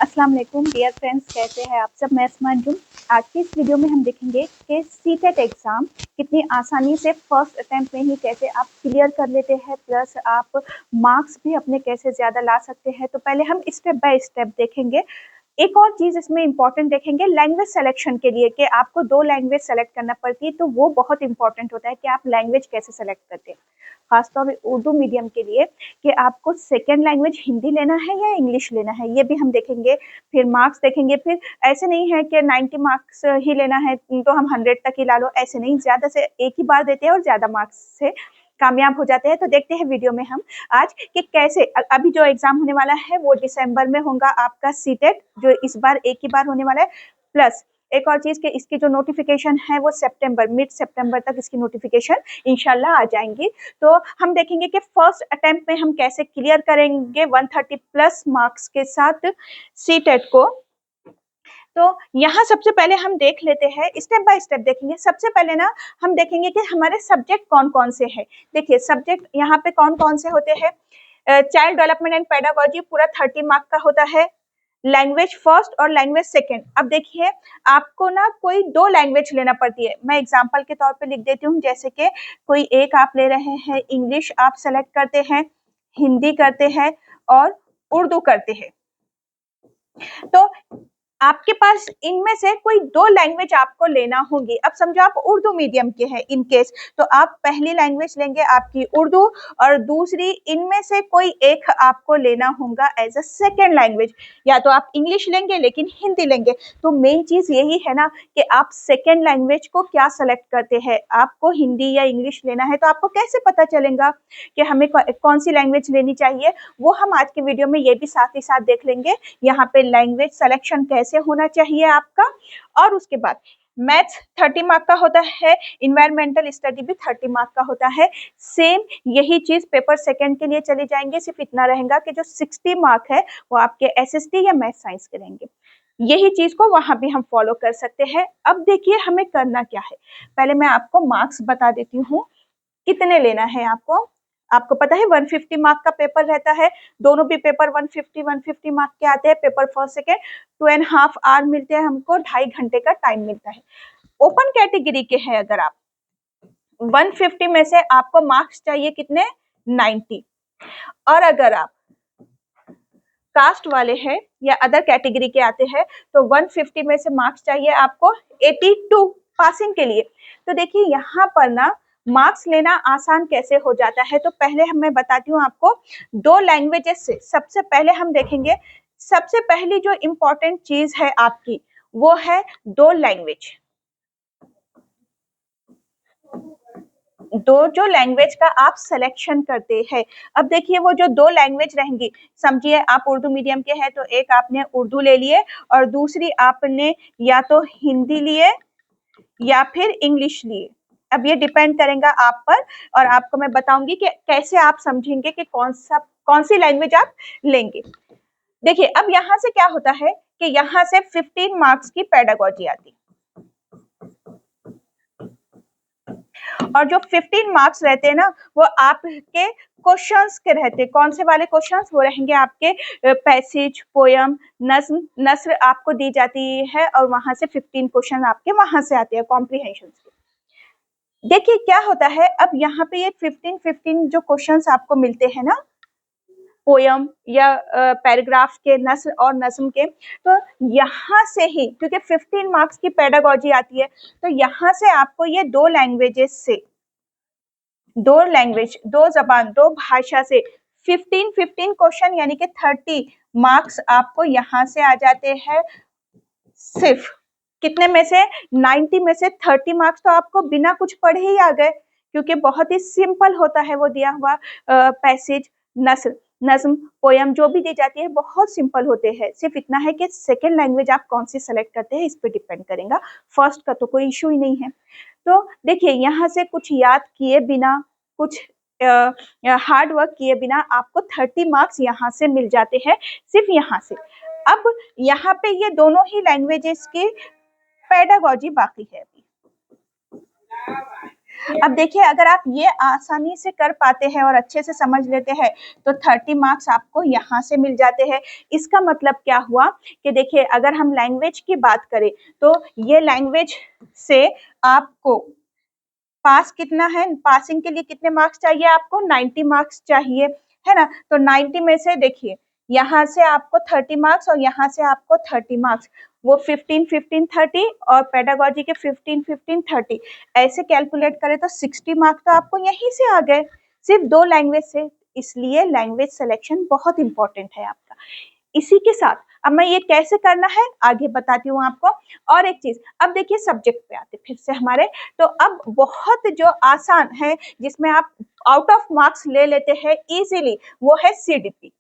अस्सलाम वालेकुम dear friends, कैसे हैं आप सब। मैं अस्मा अंजुम। आज की इस वीडियो में हम देखेंगे कि सीटेट एग्ज़ाम कितनी आसानी से फर्स्ट अटेम्प्ट में ही कैसे आप क्लियर कर लेते हैं, प्लस आप मार्क्स भी अपने कैसे ज़्यादा ला सकते हैं। तो पहले हम स्टेप बाय स्टेप देखेंगे। एक और चीज़ इसमें इम्पॉर्टेंट देखेंगे लैंग्वेज सिलेक्शन के लिए कि आपको 2 लैंग्वेज सेलेक्ट करना पड़ती है, तो वो बहुत इम्पॉर्टेंट होता है कि आप लैंग्वेज कैसे सेलेक्ट करते हैं। खासतौर पे उर्दू मीडियम के लिए कि आपको सेकंड लैंग्वेज हिंदी लेना है या इंग्लिश लेना है, ये भी हम देखेंगे। फिर मार्क्स देखेंगे। फिर ऐसे नहीं है कि 90 मार्क्स ही लेना है तो हम 100 तक ही ला लो, ऐसे नहीं, ज़्यादा से एक ही बार देते हैं और ज़्यादा मार्क्स से कामयाब हो जाते हैं। तो देखते हैं वीडियो में हम आज कि कैसे अभी जो एग्जाम होने वाला है वो दिसंबर में होगा आपका सीटेट, जो इस बार एक ही बार होने वाला है। प्लस एक और चीज़ कि इसकी जो नोटिफिकेशन है वो मिड सितंबर तक इसकी नोटिफिकेशन इंशाल्लाह आ जाएंगी। तो हम देखेंगे कि फर्स्ट अटेम्प्ट में हम कैसे क्लियर करेंगे 130 प्लस मार्क्स के साथ सीटेट को। तो यहाँ सबसे पहले हम देख लेते हैं, स्टेप बाय स्टेप देखेंगे। सबसे पहले ना हम देखेंगे कि हमारे सब्जेक्ट कौन कौन से हैं। देखिए सब्जेक्ट यहाँ पे कौन कौन से होते हैं। चाइल्ड डेवलपमेंट एंड पेडागोजी पूरा 30 मार्क का होता है। लैंग्वेज फर्स्ट और लैंग्वेज सेकंड। अब देखिए आपको ना कोई 2 लैंग्वेज लेना पड़ती है। मैं एग्जांपल के तौर पे लिख देती हूँ, जैसे कि कोई एक आप ले रहे हैं, इंग्लिश आप सेलेक्ट करते हैं, हिंदी करते हैं और उर्दू करते हैं। तो आपके पास इनमें से कोई 2 लैंग्वेज आपको लेना होगी। अब समझो आप उर्दू मीडियम के हैं इन केस, तो आप पहली लैंग्वेज लेंगे आपकी उर्दू और दूसरी इनमें से कोई एक आपको लेना होगा एज अ सेकेंड लैंग्वेज। या तो आप इंग्लिश लेंगे लेकिन हिंदी लेंगे। तो मेन चीज यही है ना कि आप सेकेंड लैंग्वेज को क्या सेलेक्ट करते हैं। आपको हिंदी या इंग्लिश लेना है तो आपको कैसे पता चलेगा कि हमें कौन सी लैंग्वेज लेनी चाहिए, वो हम आज की वीडियो में ये भी साथ ही साथ देख लेंगे। यहाँ पे लैंग्वेज सिलेक्शन कैसे होना चाहिए आपका। और उसके बाद मैथ्स 30 मार्क का होता है, इन्वायरमेंटल स्टडी भी 30 मार्क का होता है। सेम यही चीज पेपर सेकंड के लिए चले जाएंगे। सिर्फ इतना रहेगा कि जो 60 मार्क है वो आपके एसएसटी या मैथ साइंस के रहेंगे। यही चीज को वहां भी हम फॉलो कर सकते हैं। अब देखिए हमें करना क्या है। पहले मैं आपको मार्क्स बता देती हूँ कितने लेना है आपको। आपको पता है 150 मार्क का पेपर रहता है। दोनों भी पेपर 150 मार्क के आते हैं। पेपर फर्स्ट सेकेंड 2.5 आवर मिलते हैं हमको, 2.5 घंटे का टाइम मिलता है। ओपन कैटेगरी के हैं अगर आप, 150 में से आपको मार्क्स चाहिए कितने, 90। और अगर आप कास्ट वाले हैं या अदर कैटेगरी के आते हैं तो 150 में से मार्क्स चाहिए आपको 82 पासिंग के लिए। तो देखिए यहाँ पर ना मार्क्स लेना आसान कैसे हो जाता है। तो पहले मैं बताती हूँ आपको 2 लैंग्वेजेस से। सबसे पहले हम देखेंगे, सबसे पहली जो इम्पोर्टेंट चीज है आपकी वो है 2 लैंग्वेज। जो लैंग्वेज का आप सिलेक्शन करते हैं। अब देखिए वो जो 2 लैंग्वेज रहेंगी, समझिए आप उर्दू मीडियम के हैं तो एक आपने उर्दू ले लिए और दूसरी आपने या तो हिंदी लिए या फिर इंग्लिश लिए। अब ये डिपेंड करेगा आप पर और आपको मैं बताऊंगी कि कैसे आप समझेंगे कि कौन सी लैंग्वेज आप लेंगे। देखिए अब यहाँ से क्या होता है कि यहाँ से 15 मार्क्स की पेडागोजी आती है और जो 15 मार्क्स रहते हैं ना वो आपके क्वेश्चंस के रहते हैं। कौन से वाले क्वेश्चंस, वो रहेंगे आपके पैसेज, पोयम, नज्म, नस्र आपको दी जाती है और वहां से 15 क्वेश्चन आपके वहां से आते हैं कॉम्प्रिहेंशन के। देखिए क्या होता है, अब यहाँ पे ये 15 जो क्वेश्चंस आपको मिलते हैं ना पोयम या पैराग्राफ के, नस्र और नज्म के, तो यहाँ से ही क्योंकि 15 मार्क्स की पेडागोजी आती है तो यहाँ से आपको ये 2 लैंग्वेजेस से, 2 लैंग्वेज, 2 जबान, 2 भाषा से 15 क्वेश्चन यानी कि 30 मार्क्स आपको यहाँ से आ जाते हैं। सिर्फ कितने में से, 90 में से 30 मार्क्स तो आपको बिना कुछ पढ़े ही आ गए, क्योंकि बहुत ही सिंपल होता है वो दिया हुआ पैसेज, नस्र, नज्म, पोयम जो भी दी जाती है बहुत सिंपल होते हैं। सिर्फ इतना है कि सेकेंड लैंग्वेज आप कौन सी सेलेक्ट करते हैं इस पे डिपेंड करेगा। फर्स्ट का तो कोई इशू ही नहीं है। तो देखिए यहाँ से कुछ याद किए बिना, कुछ हार्ड वर्क किए बिना आपको 30 मार्क्स यहाँ से मिल जाते हैं, सिर्फ यहाँ से। अब यहाँ पे ये दोनों ही लैंग्वेजेस की पेडागोजी बाकी है अभी। अब देखिए, अगर आप ये आसानी से कर पाते हैं और अच्छे से समझ लेते हैं तो 30 मार्क्स आपको यहाँ से मिल जाते हैं। इसका मतलब क्या हुआ कि देखिए, अगर हम लैंग्वेज की बात करें तो ये लैंग्वेज से आपको पास कितना है, पासिंग के लिए कितने मार्क्स चाहिए आपको, 90 मार्क्स चाहिए, है ना। तो 90 में से देखिए, यहाँ से आपको 30 मार्क्स और यहाँ से आपको 30 मार्क्स, वो 15 15 30 और पेडागोजी के 15 15 30 ऐसे कैलकुलेट करें तो 60 मार्क्स तो आपको यहीं से आ गए, सिर्फ 2 लैंग्वेज से। इसलिए लैंग्वेज सिलेक्शन बहुत इंपॉर्टेंट है आपका। इसी के साथ अब मैं ये कैसे करना है आगे बताती हूँ आपको। और एक चीज, अब देखिए सब्जेक्ट पे आते फिर से हमारे, तो अब बहुत जो आसान है जिसमें आप आउट ऑफ मार्क्स ले लेते हैं इजीली, वो है सीडीपी।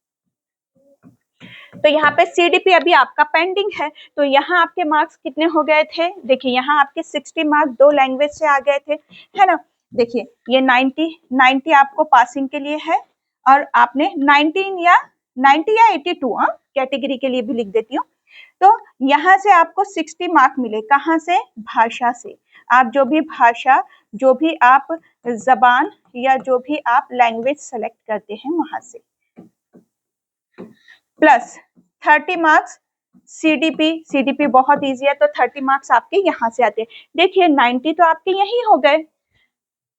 तो यहाँ पे सीडीपी अभी आपका पेंडिंग है, तो यहाँ आपके मार्क्स कितने हो गए थे, देखिए यहाँ आपके 60 मार्क्स 2 लैंग्वेज से आ गए थे, है ना। देखिए ये 90 आपको पासिंग के लिए है, और आपने 90 या 82 कैटेगरी के लिए भी लिख देती हूँ। तो यहाँ से आपको 60 मार्क मिले, कहाँ से, भाषा से। आप जो भी भाषा, जो भी आप जबान या जो भी आप लैंग्वेज सेलेक्ट करते हैं वहां से, प्लस 30 मार्क्स सीडीपी बहुत इजी है, तो 30 मार्क्स आपके यहाँ से आते हैं। देखिए 90 तो आपके यही हो गए,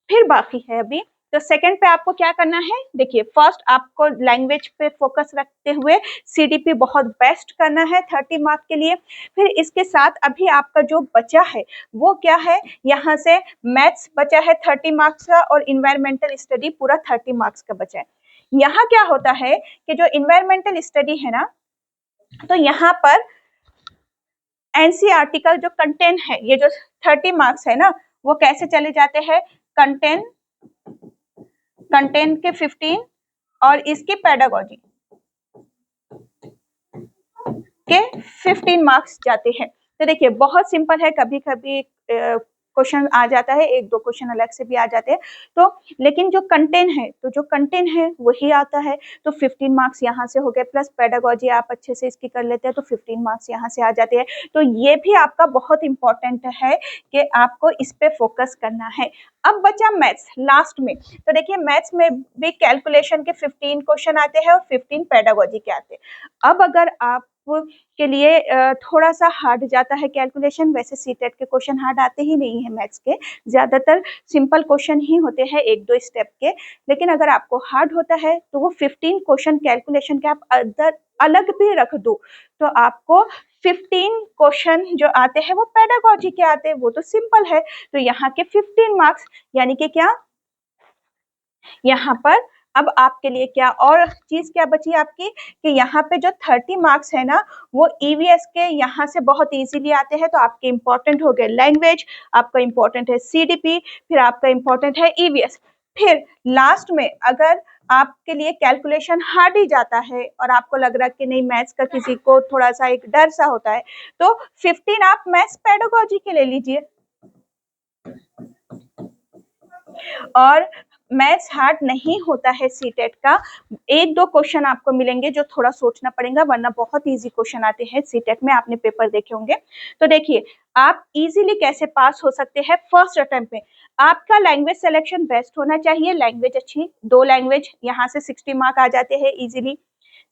फिर बाकी है अभी। तो सेकंड पे आपको क्या करना है, देखिए फर्स्ट आपको लैंग्वेज पे फोकस रखते हुए सीडीपी बहुत बेस्ट करना है 30 मार्क्स के लिए। फिर इसके साथ अभी आपका जो बचा है वो क्या है, यहाँ से मैथ्स बचा है 30 मार्क्स का, और इन्वायरमेंटल स्टडी पूरा 30 मार्क्स का बचा है। यहाँ क्या होता है कि जो इन्वायरमेंटल स्टडी है ना, तो यहाँ पर एनसीईआरटी का जो कंटेंट है, ये जो 30 मार्क्स है ना, वो कैसे चले जाते हैं, कंटेंट के 15 और इसकी पेडागोजी के 15 मार्क्स जाते हैं। तो देखिए बहुत सिंपल है, कभी कभी क्वेश्चन आ जाता है, एक दो क्वेश्चन अलग से भी आ जाते हैं, तो लेकिन जो कंटेंट है, तो जो कंटेंट है वही आता है। तो 15 मार्क्स यहाँ से हो गए, प्लस पेडागोजी आप अच्छे से इसकी कर लेते हैं तो 15 मार्क्स यहाँ से आ जाते हैं। तो ये भी आपका बहुत इंपॉर्टेंट है कि आपको इस पे फोकस करना है। अब बचा मैथ्स लास्ट में, तो देखिए मैथ्स में भी कैलकुलेशन के 15 क्वेश्चन आते हैं और 15 पेडागोजी के आते हैं। अब अगर आप के लिए थोड़ा सा हार्ड जाता है कैलकुलेशन, वैसे सीटेट के क्वेश्चन हार्ड आते ही नहीं है मैथ्स के, ज्यादातर सिंपल क्वेश्चन ही होते हैं 1-2 स्टेप के। लेकिन अगर आपको हार्ड होता है तो वो 15 क्वेश्चन कैलकुलेशन के आप अलग भी रख दो, तो आपको 15 क्वेश्चन जो आते हैं वो पेडागोजी के आते हैं, वो तो सिंपल है। तो यहाँ के 15 मार्क्स, यानी कि क्या, यहाँ पर अब आपके लिए क्या और चीज क्या बची आपकी, कि यहाँ पे जो 30 मार्क्स है ना, वो ईवीएस के यहाँ से बहुत इजीली आते हैं। तो आपके इंपॉर्टेंट हो गए लैंग्वेज, आपका इंपॉर्टेंट है सीडीपी, फिर आपका इंपॉर्टेंट है ईवीएस। फिर लास्ट में अगर आपके लिए कैलकुलेशन हार्ड ही जाता है और आपको लग रहा है कि नहीं मैथ्स का किसी को थोड़ा सा एक डर सा होता है, तो 15 आप मैथ्स पेडागोजी के ले लीजिए। और मैथ्स हार्ड नहीं होता है सीटेट का, 1-2 क्वेश्चन आपको मिलेंगे जो थोड़ा सोचना पड़ेगा, वरना बहुत इजी क्वेश्चन आते हैं सीटेट में, आपने पेपर देखे होंगे। तो देखिए आप इजीली कैसे पास हो सकते हैं फर्स्ट अटेम्प्ट में। आपका लैंग्वेज सिलेक्शन बेस्ट होना चाहिए, लैंग्वेज अच्छी, 2 लैंग्वेज, यहाँ से 60 मार्क आ जाते हैं इजीली।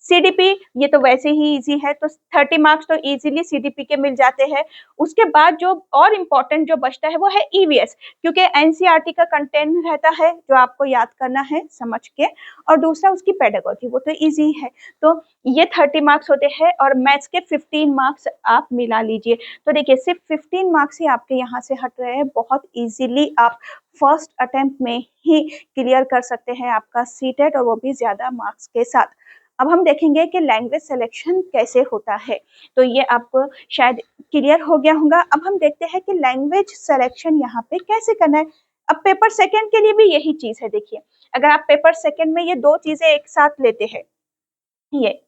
सीडीपी ये तो वैसे ही इजी है, तो 30 मार्क्स तो इजीली सीडीपी के मिल जाते हैं। उसके बाद जो और इम्पोर्टेंट जो बचता है वो है ईवीएस, क्योंकि एनसीईआरटी का कंटेंट रहता है जो आपको याद करना है समझ के, और दूसरा उसकी पेडागोजी, वो तो इजी है। तो ये 30 मार्क्स होते हैं, और मैथ्स के 15 मार्क्स आप मिला लीजिए। तो देखिए सिर्फ 15 मार्क्स ही आपके यहाँ से हट रहे हैं, बहुत इजीली आप फर्स्ट अटेम्प्ट में ही क्लियर कर सकते हैं आपका सीटेट, और वो भी ज्यादा मार्क्स के साथ। अब हम देखेंगे कि लैंग्वेज सिलेक्शन कैसे होता है, तो ये आपको शायद क्लियर हो गया होगा। अब हम देखते हैं कि लैंग्वेज सिलेक्शन यहाँ पे कैसे करना है। अब पेपर सेकंड के लिए भी यही चीज है। देखिए अगर आप पेपर सेकंड में ये 2 चीजें एक साथ लेते हैं, ये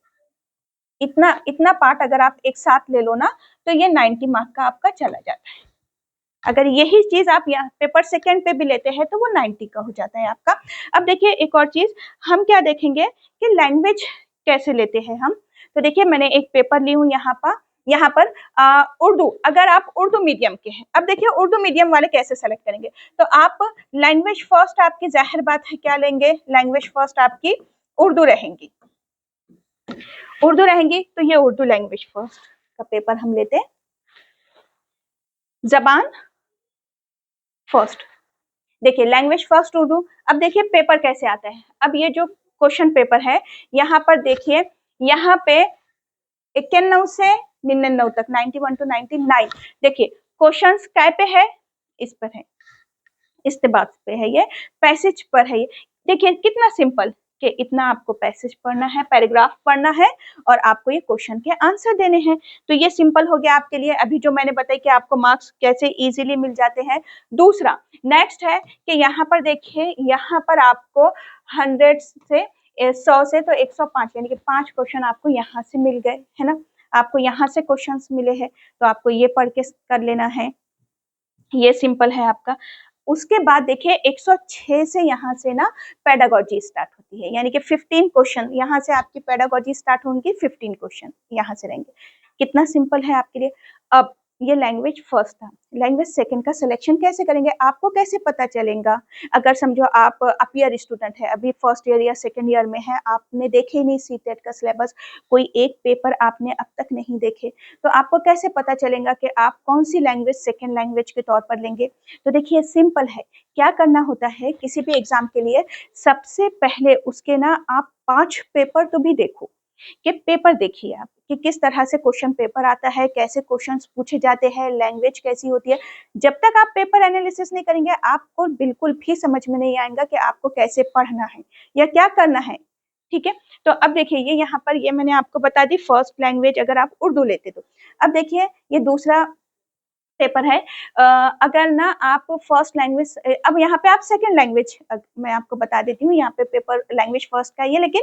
इतना पार्ट अगर आप एक साथ ले लो ना, तो ये 90 मार्क का आपका चला जाता है। अगर यही चीज आप यहाँ पेपर सेकंड पे भी लेते हैं तो वो 90 का हो जाता है आपका। अब देखिए एक और चीज हम क्या देखेंगे कि लैंग्वेज कैसे लेते हैं हम। तो देखिए मैंने एक पेपर ली हूँ यहाँ पर, यहाँ पर उर्दू, अगर आप उर्दू मीडियम के हैं, अब देखिए उर्दू मीडियम वाले कैसे सेलेक्ट करेंगे, तो आप लैंग्वेज फर्स्ट आपकी जाहिर बात है क्या लेंगे, लैंग्वेज फर्स्ट आपकी उर्दू रहेंगी, उर्दू रहेंगी, तो ये उर्दू लैंग्वेज फर्स्ट का पेपर हम लेते हैं। जबान फर्स्ट, देखिए लैंग्वेज फर्स्ट उर्दू। अब देखिए पेपर कैसे आता है, अब ये जो क्वेश्चन पेपर है यहाँ पर देखिए, यहाँ पे 91 से 99 तक, 91 to 99, देखिए क्वेश्चंस काय पे है, इस पर है, इस्तेबात पे है, ये पैसेज पर है। ये देखिए कितना सिंपल कि इतना आपको पैसेज पढ़ना है, पैराग्राफ पढ़ना है और आपको ये क्वेश्चन के आंसर देने हैं। तो ये सिंपल हो गया आपके लिए, अभी जो मैंने बताया कि आपको मार्क्स कैसे इजीली मिल जाते हैं। दूसरा नेक्स्ट है कि यहाँ पर देखिए, यहाँ पर आपको 100 से 100 से तो 105 यानी कि 5 क्वेश्चन आपको यहाँ से मिल गए, है ना, आपको यहाँ से क्वेश्चंस मिले हैं, तो आपको ये पढ़ के कर लेना है, ये सिंपल है आपका। उसके बाद देखिए 106 से यहाँ से ना पेडागोजी स्टार्ट होती है, यानी कि 15 क्वेश्चन यहाँ से आपकी पेडागोजी स्टार्ट होंगी, 15 क्वेश्चन यहाँ से रहेंगे। कितना सिंपल है आपके लिए। अब ये लैंग्वेज फर्स्ट था, लैंग्वेज सेकंड का सिलेक्शन कैसे करेंगे, आपको कैसे पता चलेगा। अगर समझो आप अपीयर स्टूडेंट है, अभी फर्स्ट ईयर या सेकंड ईयर में है, आपने देखे ही नहीं सीटेट का सिलेबस, कोई एक पेपर आपने अब तक नहीं देखे, तो आपको कैसे पता चलेगा कि आप कौन सी लैंग्वेज सेकंड लैंग्वेज के तौर पर लेंगे। तो देखिए सिंपल है, क्या करना होता है किसी भी एग्जाम के लिए, सबसे पहले उसके ना आप 5 पेपर तो भी देखो, कि पेपर देखिए आप कि किस तरह से क्वेश्चन पेपर आता है, कैसे क्वेश्चंस पूछे जाते हैं, लैंग्वेज कैसी होती है। जब तक आप पेपर एनालिसिस नहीं करेंगे, आपको बिल्कुल भी समझ में नहीं आएगा कि आपको कैसे पढ़ना है या क्या करना है, ठीक है। तो अब देखिए ये यहाँ पर ये मैंने आपको बता दी फर्स्ट लैंग्वेज अगर आप उर्दू लेते तो। अब देखिए ये दूसरा पेपर है, अगर ना आप फर्स्ट लैंग्वेज, अब यहाँ पे आप सेकंड लैंग्वेज, मैं आपको बता देती हूँ, यहाँ पे पेपर लैंग्वेज फर्स्ट का ये, लेकिन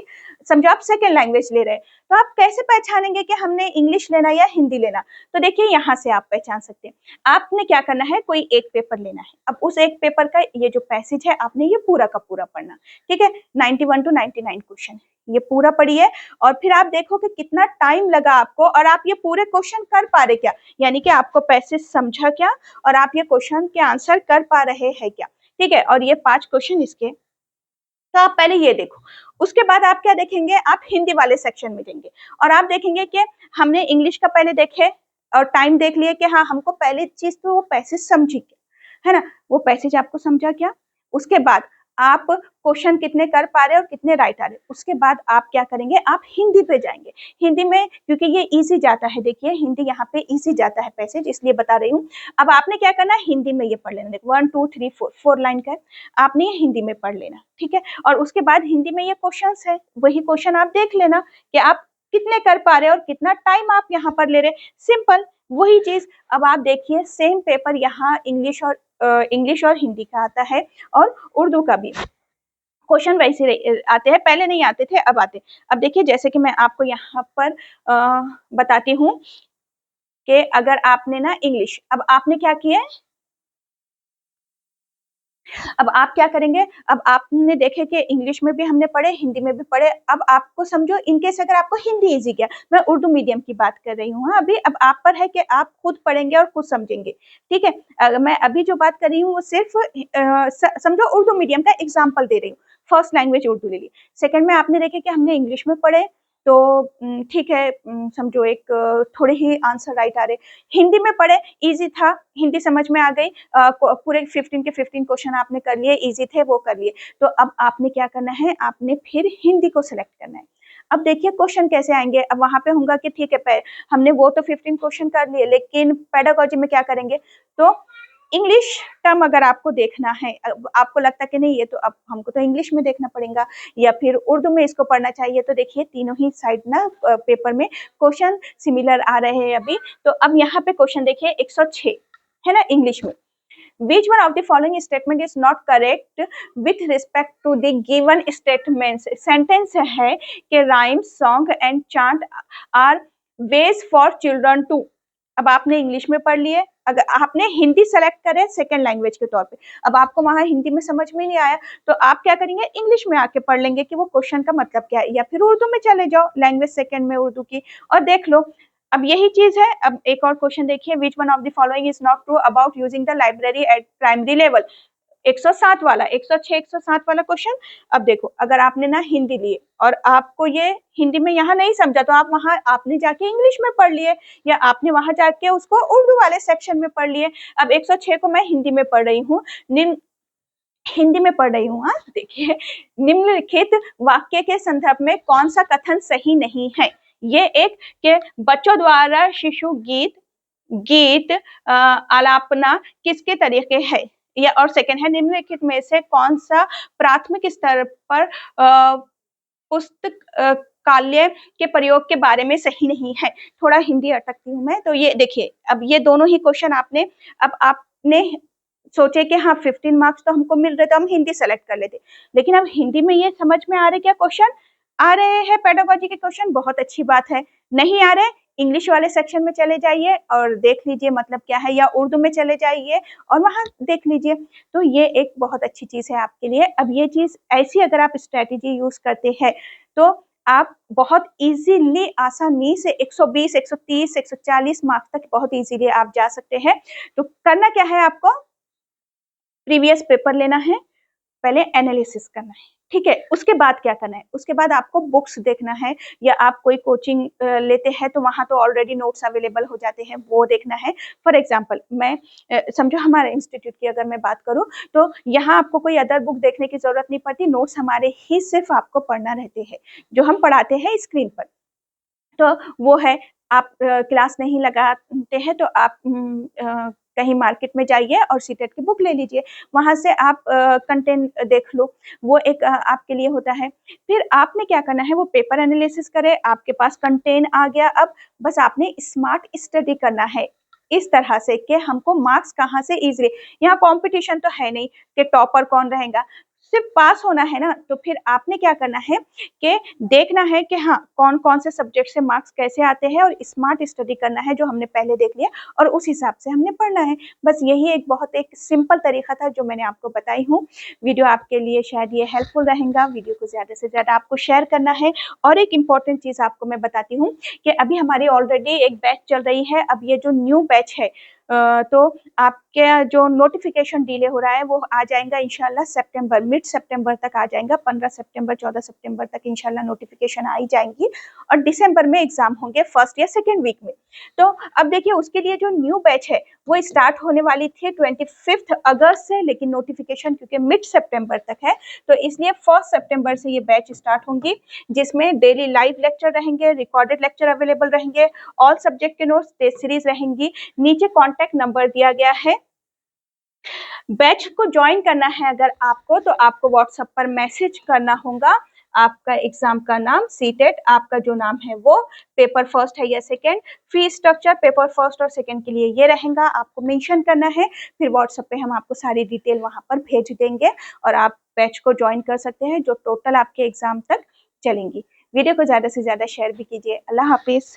समझो आप सेकंड लैंग्वेज ले रहे हैं, तो आप कैसे पहचानेंगे कि हमने इंग्लिश लेना या हिंदी लेना। तो देखिए यहाँ से आप पहचान सकते हैं, आपने क्या करना है, कोई एक पेपर लेना है, अब उस एक पेपर का ये जो पैसेज है आपने ये पूरा का पूरा पढ़ना, ठीक है, 91 to 99 क्वेश्चन ये पूरा पढ़िए, और फिर आप देखो कि कितना टाइम लगा आपको, और आप ये पूरे क्वेश्चन कर पा रहे क्या, यानी कि आपको पैसेज समझा क्या, और आप ये क्वेश्चन के आंसर कर पा रहे हैं क्या, ठीक है। और ये 5 क्वेश्चन इसके, तो आप पहले ये देखो, उसके बाद आप क्या देखेंगे, आप हिंदी वाले सेक्शन में जाएंगे, और आप देखेंगे कि हमने इंग्लिश का पहले देखे और टाइम देख लिया कि हाँ हमको पहले चीज तो वो पैसेज समझी क्या, है ना, वो पैसेज आपको समझा क्या। उसके बाद आप क्वेश्चन कितने कर पा रहे और कितने राइट आ रहे, उसके बाद आप क्या करेंगे, आप हिंदी पे जाएंगे। हिंदी में क्योंकि ये इजी जाता है, देखिए हिंदी यहाँ पे इजी जाता है पैसेज, इसलिए बता रही हूँ। अब आपने क्या करना है, हिंदी में ये पढ़ लेना, देखो 1 2 3 4 लाइन का है, आपने ये हिंदी में पढ़ लेना, ठीक है। और उसके बाद हिंदी में ये क्वेश्चंस है, वही क्वेश्चन आप देख लेना कि आप कितने कर पा रहे और कितना टाइम आप यहाँ पर ले रहे, सिंपल वही चीज। अब आप देखिए सेम पेपर यहाँ इंग्लिश और हिंदी का आता है, और उर्दू का भी क्वेश्चन वैसे आते हैं, पहले नहीं आते थे अब आते। अब देखिए जैसे कि मैं आपको यहाँ पर बताती हूँ कि अगर आपने ना इंग्लिश, अब आपने क्या किया है, अब आप क्या करेंगे, अब आपने देखे कि इंग्लिश में भी हमने पढ़े, हिंदी में भी पढ़े, अब आपको समझो इनकेस अगर आपको हिंदी इजी गया, मैं उर्दू मीडियम की बात कर रही हूँ अभी, अब आप पर है कि आप खुद पढ़ेंगे और खुद समझेंगे, ठीक है। मैं अभी जो बात कर रही हूँ वो सिर्फ समझो उर्दू मीडियम का एग्जाम्पल दे रही हूँ, फर्स्ट लैंग्वेज उर्दू ले ली, सेकेंड में आपने देखे कि हमने इंग्लिश में पढ़े, तो ठीक है, समझो एक थोड़े ही आंसर राइट आ रहे, हिंदी में पढ़े इजी था, हिंदी समझ में आ गई, पूरे 15 के 15 क्वेश्चन आपने कर लिए, इजी थे वो कर लिए। तो अब आपने क्या करना है, आपने फिर हिंदी को सिलेक्ट करना है। अब देखिए क्वेश्चन कैसे आएंगे, अब वहां पे होगा कि ठीक है हमने वो तो 15 क्वेश्चन कर लिए, लेकिन पेडागोजी में क्या करेंगे, तो इंग्लिश टर्म अगर आपको देखना है, आपको लगता है कि नहीं ये तो अब हमको तो इंग्लिश में देखना पड़ेगा या फिर उर्दू में इसको पढ़ना चाहिए, तो देखिए तीनों ही साइड ना पेपर में क्वेश्चन सिमिलर आ रहे हैं अभी। तो अब यहाँ पे क्वेश्चन देखिए 106 है ना इंग्लिश में, which one of the following statement is not correct with respect to the given statements, sentence है कि rhyme song and chant are ways for children to, अब आपने इंग्लिश में पढ़ लिए, अगर आपने हिंदी सेलेक्ट करे सेकेंड लैंग्वेज के तौर पे, अब आपको वहां हिंदी में समझ में नहीं आया, तो आप क्या करेंगे, इंग्लिश में आके पढ़ लेंगे कि वो क्वेश्चन का मतलब क्या है, या फिर उर्दू में चले जाओ लैंग्वेज सेकेंड में उर्दू की, और देख लो अब यही चीज है। अब एक और क्वेश्चन देखिए, which one of the following is not true about using the library at primary level. 107 वाला, 106 107 वाला क्वेश्चन। अब देखो, अगर आपने ना हिंदी लिए और आपको ये हिंदी में यहाँ नहीं समझा, तो आप वहां आपने जाके इंग्लिश में पढ़ लिए, या आपने वहां जाके उसको उर्दू वाले सेक्शन में पढ़ लिए। अब 106 को मैं हिंदी में पढ़ रही हूँ, हिंदी में पढ़ रही हूँ। हाँ, देखिए, निम्नलिखित वाक्य के संदर्भ में कौन सा कथन सही नहीं है। ये एक के बच्चों द्वारा शिशु गीत आलापना किसके तरीके है, या और सेकंड है, निम्नलिखित में से कौन सा प्राथमिक स्तर पर पुस्तक काल्य के प्रयोग के बारे में सही नहीं है। थोड़ा हिंदी अटकती हूँ मैं, तो ये देखिए, अब ये दोनों ही क्वेश्चन अब आपने सोचे कि हाँ 15 मार्क्स तो हमको मिल रहे, तो हम हिंदी सेलेक्ट कर लेते, लेकिन अब हिंदी में ये समझ में आ रहे क्या क्वेश्चन आ रहे हैं, पेडागोजी के क्वेश्चन, बहुत अच्छी बात है। नहीं आ रहे, इंग्लिश वाले सेक्शन में चले जाइए और देख लीजिए मतलब क्या है, या उर्दू में चले जाइए और वहां देख लीजिए। तो ये एक बहुत अच्छी चीज है आपके लिए। अब ये चीज ऐसी अगर आप स्ट्रेटेजी यूज करते हैं, तो आप बहुत इजीली, आसानी से 120, 130, 140 मार्क्स तक बहुत इजीली आप जा सकते हैं। तो करना क्या है, आपको प्रीवियस पेपर लेना है, पहले एनालिसिस करना है, ठीक है। उसके बाद क्या करना है, उसके बाद आपको बुक्स देखना है, या आप कोई कोचिंग लेते हैं तो वहां तो ऑलरेडी नोट्स अवेलेबल हो जाते हैं, वो देखना है। फॉर एग्जांपल, मैं समझो हमारे इंस्टीट्यूट की अगर मैं बात करूं, तो यहाँ आपको कोई अदर बुक देखने की जरूरत नहीं पड़ती, नोट्स हमारे ही सिर्फ आपको पढ़ना रहते हैं, जो हम पढ़ाते हैं स्क्रीन पर। तो वो है, आप क्लास नहीं लगाते हैं तो आप कहीं मार्केट में जाइए और सीटेट की बुक ले लीजिए, वहां से आप कंटेंट देख लो, वो एक आपके लिए होता है। फिर आपने क्या करना है, वो पेपर एनालिसिस करे, आपके पास कंटेंट आ गया, अब बस आपने स्मार्ट स्टडी करना है इस तरह से कि हमको मार्क्स कहाँ से इजीली, यहाँ कंपटीशन तो है नहीं कि टॉपर कौन रहेगा, सिर्फ पास होना है ना। तो फिर आपने क्या करना है कि देखना है कि हाँ कौन कौन से सब्जेक्ट से मार्क्स कैसे आते हैं, और स्मार्ट स्टडी करना है, जो हमने पहले देख लिया, और उस हिसाब से हमने पढ़ना है। बस यही एक बहुत एक सिंपल तरीका था जो मैंने आपको बताई हूँ। वीडियो आपके लिए शायद ये हेल्पफुल रहेगा, वीडियो को ज़्यादा से ज़्यादा आपको शेयर करना है। और एक इम्पॉर्टेंट चीज़ आपको मैं बताती हूँ कि अभी हमारी ऑलरेडी एक बैच चल रही है, अब ये जो न्यू बैच है तो आपके जो नोटिफिकेशन डिले हो रहा है वो आ जाएगा इंशाल्लाह सितंबर, मिड सितंबर तक आ जाएगा, 15 सितंबर 14 सितंबर तक इंशाल्लाह नोटिफिकेशन आ ही जाएंगी, और दिसंबर में एग्जाम होंगे फर्स्ट या सेकेंड वीक में। तो अब देखिए, उसके लिए जो न्यू बैच है वो स्टार्ट होने वाली थी 25 अगस्त से, लेकिन नोटिफिकेशन क्योंकि मिड सितंबर तक है, तो इसलिए 1 सितंबर से ये बैच स्टार्ट होंगी, जिसमें डेली लाइव लेक्चर रहेंगे, रिकॉर्डेड लेक्चर अवेलेबल रहेंगे, ऑल सब्जेक्ट के नोट्स, टेस्ट सीरीज रहेंगी। नीचे कॉन्टैक्ट नंबर दिया गया है। बैच को ज्वाइन करना है अगर आपको, तो आपको व्हाट्सएप पर मैसेज करना होगा, आपका एग्जाम का नाम, सीटेट, आपका जो नाम है वो, पेपर फर्स्ट है या second, fee structure paper first और सेकंड के लिए ये रहेगा, आपको मेंशन करना है। फिर व्हाट्सएप पे हम आपको सारी डिटेल वहां पर भेज देंगे, और आप बैच को ज्वाइन कर सकते हैं, जो टोटल आपके एग्जाम तक चलेंगी। वीडियो को ज्यादा से ज्यादा शेयर भी कीजिए। अल्लाह हाफिज।